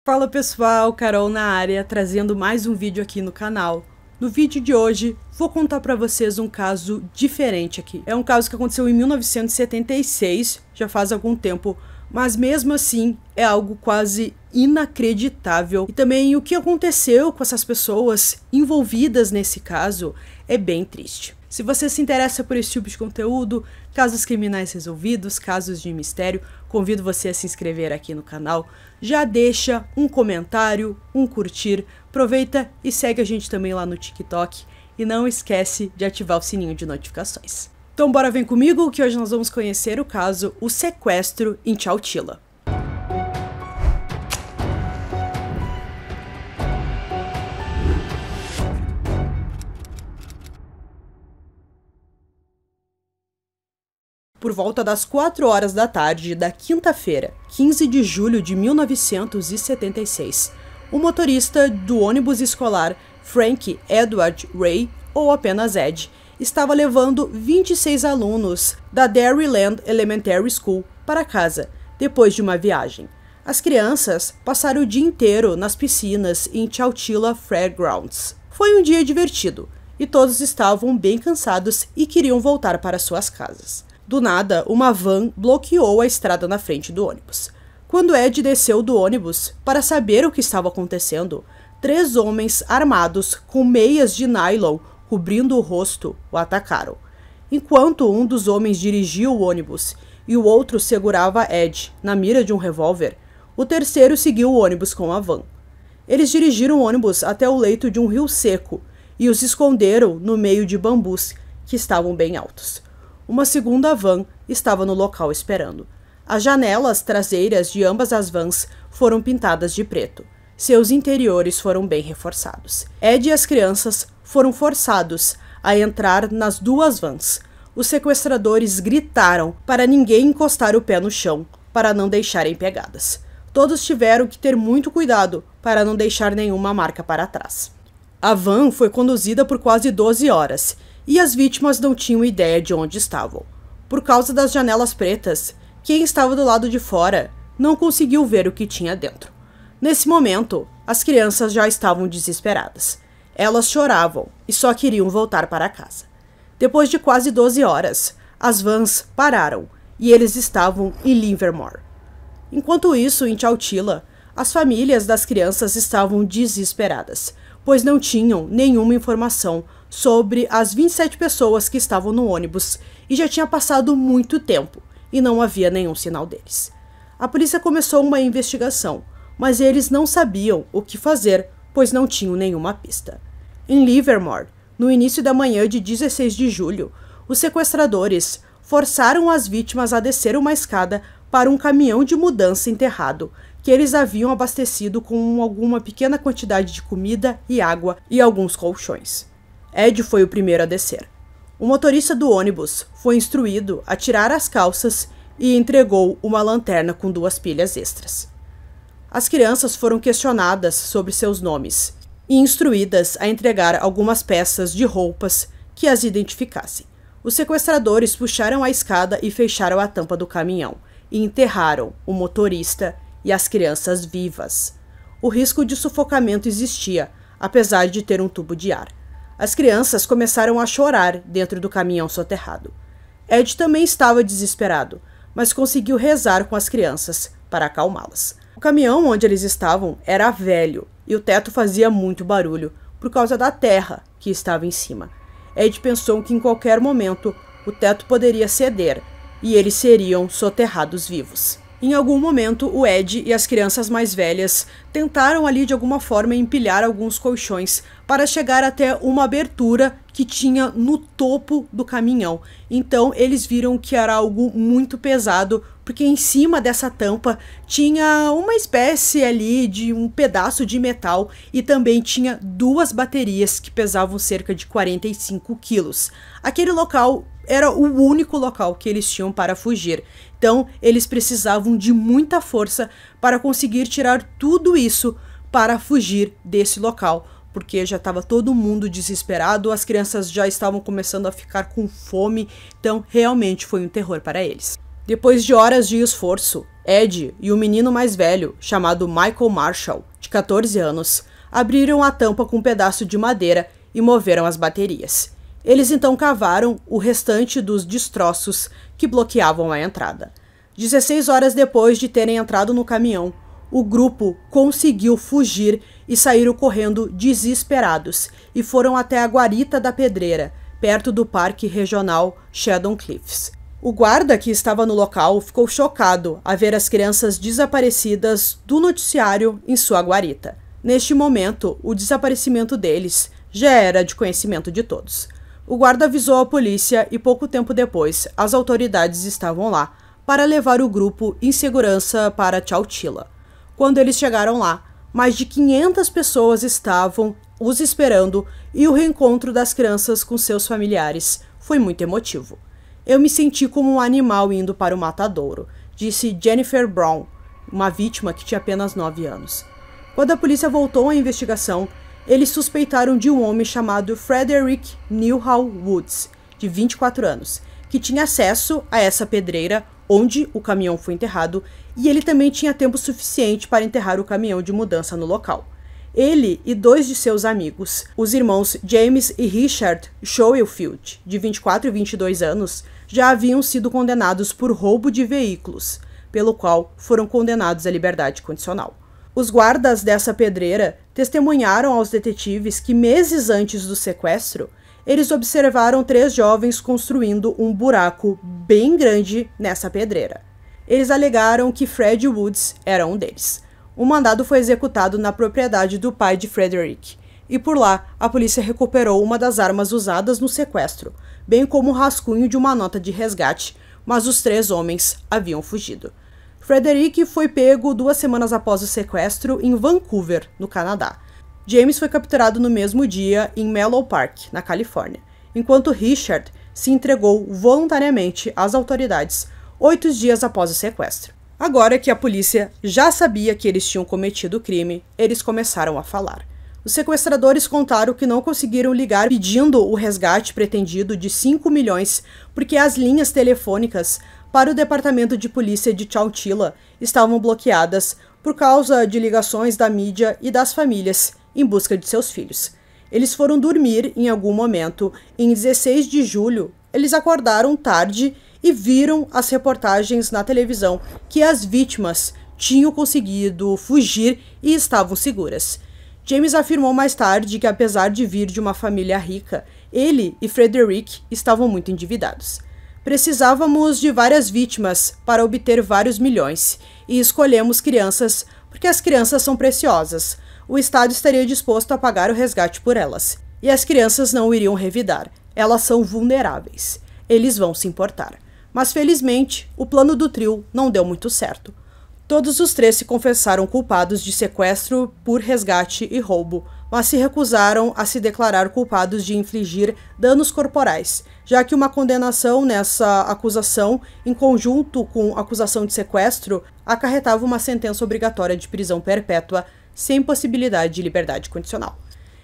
Fala pessoal, Carol na área, trazendo mais um vídeo aqui no canal. No vídeo de hoje, vou contar pra vocês um caso diferente aqui. É um caso que aconteceu em 1976, já faz algum tempo, mas mesmo assim é algo quase inacreditável. E também o que aconteceu com essas pessoas envolvidas nesse caso é bem triste. Se você se interessa por esse tipo de conteúdo, casos criminais resolvidos, casos de mistério, convido você a se inscrever aqui no canal. Já deixa um comentário, um curtir, aproveita e segue a gente também lá no TikTok e não esquece de ativar o sininho de notificações. Então bora vem comigo que hoje nós vamos conhecer o caso O Sequestro em Chowchilla. Por volta das 4 horas da tarde da quinta-feira, 15 de julho de 1976, o motorista do ônibus escolar Frank Edward Ray, ou apenas Ed, estava levando 26 alunos da Dairyland Elementary School para casa, depois de uma viagem. As crianças passaram o dia inteiro nas piscinas em Chowchilla Fairgrounds. Foi um dia divertido, e todos estavam bem cansados e queriam voltar para suas casas. Do nada, uma van bloqueou a estrada na frente do ônibus. Quando Ed desceu do ônibus para saber o que estava acontecendo, 3 homens armados com meias de nylon cobrindo o rosto o atacaram. Enquanto um dos homens dirigia o ônibus e o outro segurava Ed na mira de um revólver, o terceiro seguiu o ônibus com a van. Eles dirigiram o ônibus até o leito de um rio seco e os esconderam no meio de bambus que estavam bem altos. Uma segunda van estava no local esperando. As janelas traseiras de ambas as vans foram pintadas de preto. Seus interiores foram bem reforçados. Ed e as crianças foram forçados a entrar nas 2 vans. Os sequestradores gritaram para ninguém encostar o pé no chão, para não deixarem pegadas. Todos tiveram que ter muito cuidado para não deixar nenhuma marca para trás. A van foi conduzida por quase 12 horas, e as vítimas não tinham ideia de onde estavam. Por causa das janelas pretas, quem estava do lado de fora não conseguiu ver o que tinha dentro. Nesse momento, as crianças já estavam desesperadas. Elas choravam e só queriam voltar para casa. Depois de quase 12 horas, as vans pararam e eles estavam em Livermore. Enquanto isso, em Chowchilla, as famílias das crianças estavam desesperadas, pois não tinham nenhuma informação sobre as 27 pessoas que estavam no ônibus e já tinha passado muito tempo e não havia nenhum sinal deles. A polícia começou uma investigação, mas eles não sabiam o que fazer, pois não tinham nenhuma pista. Em Livermore, no início da manhã de 16 de julho, os sequestradores forçaram as vítimas a descer uma escada para um caminhão de mudança enterrado, que eles haviam abastecido com alguma pequena quantidade de comida e água e alguns colchões. Ed foi o primeiro a descer. O motorista do ônibus foi instruído a tirar as calças e entregou uma lanterna com 2 pilhas extras. As crianças foram questionadas sobre seus nomes e instruídas a entregar algumas peças de roupas que as identificassem. Os sequestradores puxaram a escada e fecharam a tampa do caminhão e enterraram o motorista e as crianças vivas. O risco de sufocamento existia, apesar de ter um tubo de ar. As crianças começaram a chorar dentro do caminhão soterrado. Ed também estava desesperado, mas conseguiu rezar com as crianças para acalmá-las. O caminhão onde eles estavam era velho e o teto fazia muito barulho por causa da terra que estava em cima. Ed pensou que em qualquer momento o teto poderia ceder e eles seriam soterrados vivos. Em algum momento, o Ed e as crianças mais velhas tentaram ali de alguma forma empilhar alguns colchões para chegar até uma abertura que tinha no topo do caminhão. Então eles viram que era algo muito pesado, porque em cima dessa tampa tinha uma espécie ali de um pedaço de metal e também tinha 2 baterias que pesavam cerca de 45 quilos. Aquele local era o único local que eles tinham para fugir. Então, eles precisavam de muita força para conseguir tirar tudo isso para fugir desse local, porque já estava todo mundo desesperado, as crianças já estavam começando a ficar com fome, então realmente foi um terror para eles. Depois de horas de esforço, Ed e o menino mais velho, chamado Michael Marshall, de 14 anos, abriram a tampa com um pedaço de madeira e moveram as baterias. Eles então cavaram o restante dos destroços que bloqueavam a entrada. 16 horas depois de terem entrado no caminhão, o grupo conseguiu fugir e saíram correndo desesperados e foram até a guarita da pedreira, perto do Parque Regional Shadow Cliffs. O guarda que estava no local ficou chocado a ver as crianças desaparecidas do noticiário em sua guarita. Neste momento, o desaparecimento deles já era de conhecimento de todos. O guarda avisou a polícia e pouco tempo depois, as autoridades estavam lá para levar o grupo em segurança para Chowchilla. Quando eles chegaram lá, mais de 500 pessoas estavam os esperando e o reencontro das crianças com seus familiares foi muito emotivo. Eu me senti como um animal indo para o matadouro, disse Jennifer Brown, uma vítima que tinha apenas 9 anos. Quando a polícia voltou à investigação, eles suspeitaram de um homem chamado Frederick Newhall Woods, de 24 anos, que tinha acesso a essa pedreira onde o caminhão foi enterrado, e ele também tinha tempo suficiente para enterrar o caminhão de mudança no local. Ele e 2 de seus amigos, os irmãos James e Richard Schoenfield, de 24 e 22 anos, já haviam sido condenados por roubo de veículos, pelo qual foram condenados à liberdade condicional. Os guardas dessa pedreira testemunharam aos detetives que meses antes do sequestro, eles observaram 3 jovens construindo um buraco bem grande nessa pedreira. Eles alegaram que Fred Woods era um deles. O mandado foi executado na propriedade do pai de Frederick, e por lá a polícia recuperou uma das armas usadas no sequestro, bem como o rascunho de uma nota de resgate, mas os 3 homens haviam fugido. Frederick foi pego 2 semanas após o sequestro em Vancouver, no Canadá. James foi capturado no mesmo dia em Menlo Park, na Califórnia, enquanto Richard se entregou voluntariamente às autoridades 8 dias após o sequestro. Agora que a polícia já sabia que eles tinham cometido o crime, eles começaram a falar. Os sequestradores contaram que não conseguiram ligar pedindo o resgate pretendido de 5 milhões porque as linhas telefônicas para o departamento de polícia de Chowchilla estavam bloqueadas por causa de ligações da mídia e das famílias em busca de seus filhos. Eles foram dormir em algum momento. Em 16 de julho, eles acordaram tarde e viram as reportagens na televisão que as vítimas tinham conseguido fugir e estavam seguras. James afirmou mais tarde que, apesar de vir de uma família rica, ele e Frederick estavam muito endividados. Precisávamos de várias vítimas para obter vários milhões e escolhemos crianças porque as crianças são preciosas. O Estado estaria disposto a pagar o resgate por elas. E as crianças não iriam revidar. Elas são vulneráveis. Eles vão se importar. Mas felizmente, o plano do trio não deu muito certo. Todos os 3 se confessaram culpados de sequestro por resgate e roubo, mas se recusaram a se declarar culpados de infligir danos corporais, já que uma condenação nessa acusação, em conjunto com acusação de sequestro, acarretava uma sentença obrigatória de prisão perpétua sem possibilidade de liberdade condicional.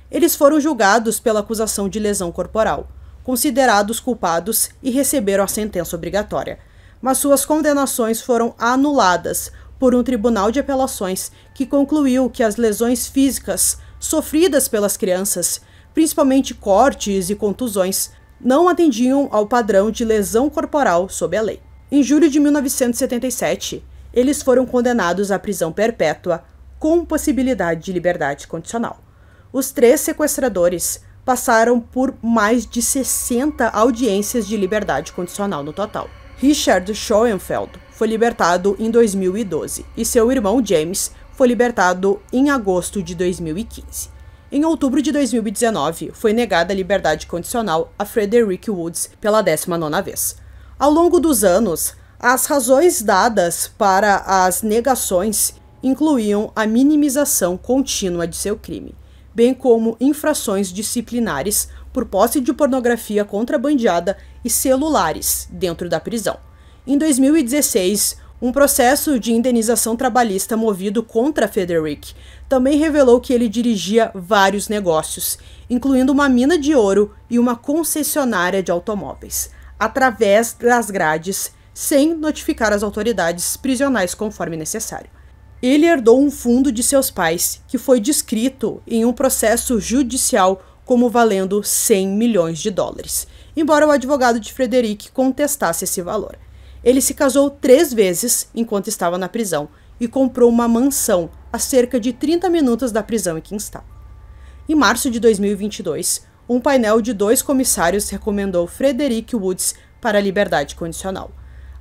Eles foram julgados pela acusação de lesão corporal, considerados culpados e receberam a sentença obrigatória, mas suas condenações foram anuladas por um tribunal de apelações que concluiu que as lesões físicas sofridas pelas crianças, principalmente cortes e contusões, não atendiam ao padrão de lesão corporal sob a lei. Em julho de 1977, eles foram condenados à prisão perpétua com possibilidade de liberdade condicional. Os 3 sequestradores passaram por mais de 60 audiências de liberdade condicional no total. Richard Schoenfeld foi libertado em 2012 e seu irmão James foi libertado em agosto de 2015. Em outubro de 2019, foi negada a liberdade condicional a Frederick Woods pela 19ª vez. Ao longo dos anos, as razões dadas para as negações incluíam a minimização contínua de seu crime, bem como infrações disciplinares por posse de pornografia contrabandeada e celulares dentro da prisão. Em 2016, um processo de indenização trabalhista movido contra Frederick também revelou que ele dirigia vários negócios, incluindo uma mina de ouro e uma concessionária de automóveis, através das grades sem notificar as autoridades prisionais conforme necessário. Ele herdou um fundo de seus pais, que foi descrito em um processo judicial como valendo 100 milhões de dólares, embora o advogado de Frederick contestasse esse valor. Ele se casou 3 vezes enquanto estava na prisão e comprou uma mansão a cerca de 30 minutos da prisão em que estava. Em março de 2022, um painel de 2 comissários recomendou Frederick Woods para a liberdade condicional.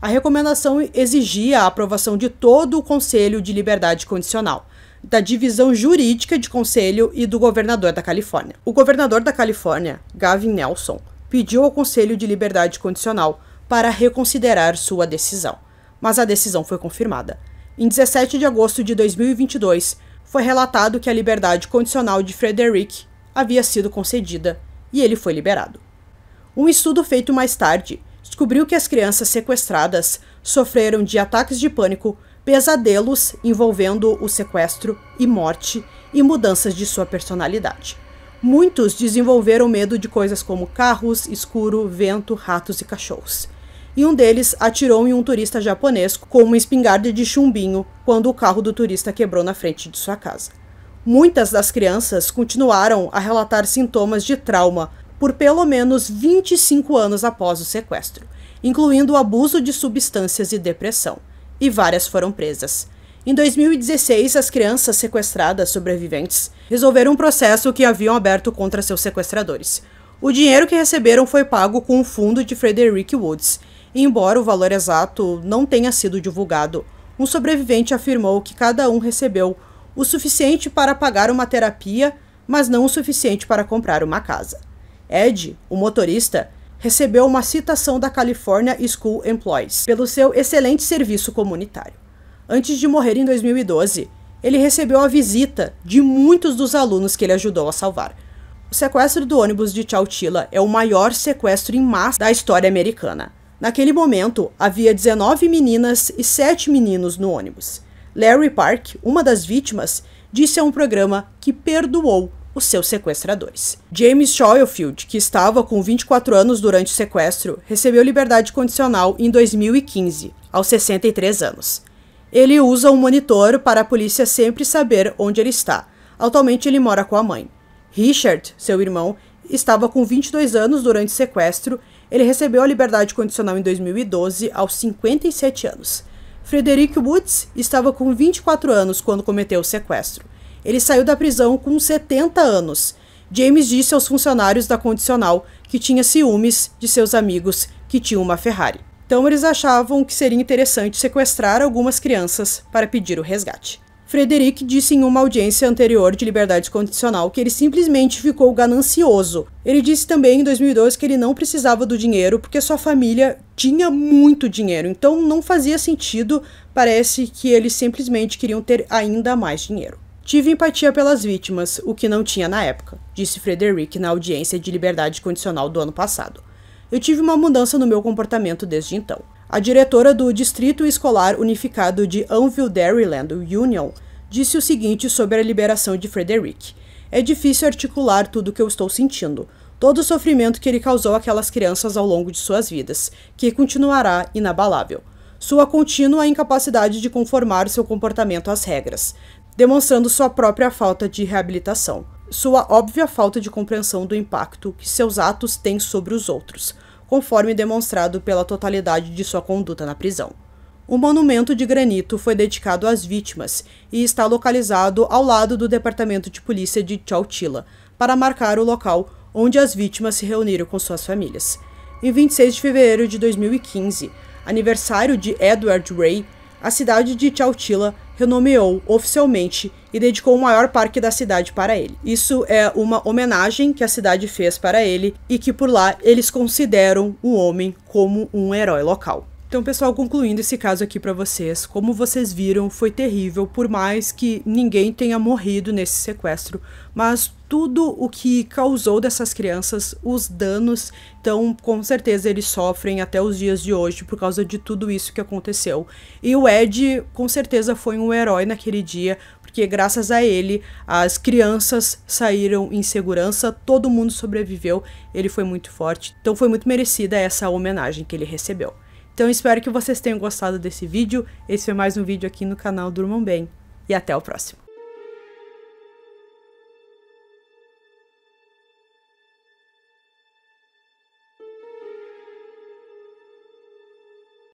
A recomendação exigia a aprovação de todo o Conselho de Liberdade Condicional, da Divisão Jurídica de Conselho e do governador da Califórnia. O governador da Califórnia, Gavin Newsom, pediu ao Conselho de Liberdade Condicional para reconsiderar sua decisão, mas a decisão foi confirmada. Em 17 de agosto de 2022, foi relatado que a liberdade condicional de Frederick havia sido concedida e ele foi liberado. Um estudo feito mais tarde descobriu que as crianças sequestradas sofreram de ataques de pânico, pesadelos envolvendo o sequestro e morte e mudanças de sua personalidade. Muitos desenvolveram medo de coisas como carros, escuro, vento, ratos e cachorros. E um deles atirou em um turista japonês com uma espingarda de chumbinho quando o carro do turista quebrou na frente de sua casa. Muitas das crianças continuaram a relatar sintomas de trauma por pelo menos 25 anos após o sequestro, incluindo o abuso de substâncias e depressão, e várias foram presas. Em 2016, as crianças sequestradas sobreviventes resolveram um processo que haviam aberto contra seus sequestradores. O dinheiro que receberam foi pago com o fundo de Frederick Woods, e embora o valor exato não tenha sido divulgado, um sobrevivente afirmou que cada um recebeu o suficiente para pagar uma terapia, mas não o suficiente para comprar uma casa. Ed, o motorista, recebeu uma citação da California School Employees pelo seu excelente serviço comunitário. Antes de morrer em 2012, ele recebeu a visita de muitos dos alunos que ele ajudou a salvar. O sequestro do ônibus de Chowchilla é o maior sequestro em massa da história americana. Naquele momento, havia 19 meninas e 7 meninos no ônibus. Larry Park, uma das vítimas, disse a um programa que perdoou os seus sequestradores. James Schofield, que estava com 24 anos durante o sequestro, recebeu liberdade condicional em 2015, aos 63 anos. Ele usa um monitor para a polícia sempre saber onde ele está. Atualmente ele mora com a mãe. Richard, seu irmão, estava com 22 anos durante o sequestro. Ele recebeu a liberdade condicional em 2012, aos 57 anos. Frederick Woods estava com 24 anos quando cometeu o sequestro. Ele saiu da prisão com 70 anos. James disse aos funcionários da condicional que tinha ciúmes de seus amigos que tinham uma Ferrari. Então eles achavam que seria interessante sequestrar algumas crianças para pedir o resgate. Frederick disse em uma audiência anterior de liberdade condicional que ele simplesmente ficou ganancioso. Ele disse também em 2012 que ele não precisava do dinheiro porque sua família tinha muito dinheiro, então não fazia sentido, parece que eles simplesmente queriam ter ainda mais dinheiro. Tive empatia pelas vítimas, o que não tinha na época, disse Frederick na audiência de liberdade condicional do ano passado. Eu tive uma mudança no meu comportamento desde então. A diretora do Distrito Escolar Unificado de Anvil Dairyland Union disse o seguinte sobre a liberação de Frederick. É difícil articular tudo o que eu estou sentindo, todo o sofrimento que ele causou àquelas crianças ao longo de suas vidas, que continuará inabalável. Sua contínua incapacidade de conformar seu comportamento às regras, demonstrando sua própria falta de reabilitação, sua óbvia falta de compreensão do impacto que seus atos têm sobre os outros, conforme demonstrado pela totalidade de sua conduta na prisão. Um monumento de granito foi dedicado às vítimas e está localizado ao lado do Departamento de Polícia de Chowchilla, para marcar o local onde as vítimas se reuniram com suas famílias. Em 26 de fevereiro de 2015, aniversário de Edward Ray, a cidade de Chowchilla renomeou oficialmente e dedicou o maior parque da cidade para ele. Isso é uma homenagem que a cidade fez para ele e que por lá eles consideram o homem como um herói local. Então, pessoal, concluindo esse caso aqui para vocês, como vocês viram, foi terrível, por mais que ninguém tenha morrido nesse sequestro, mas tudo o que causou dessas crianças, os danos, então com certeza eles sofrem até os dias de hoje por causa de tudo isso que aconteceu. E o Ed com certeza foi um herói naquele dia, porque graças a ele as crianças saíram em segurança, todo mundo sobreviveu, ele foi muito forte, então foi muito merecida essa homenagem que ele recebeu. Então espero que vocês tenham gostado desse vídeo. Esse foi mais um vídeo aqui no canal Durmam Bem. E até o próximo.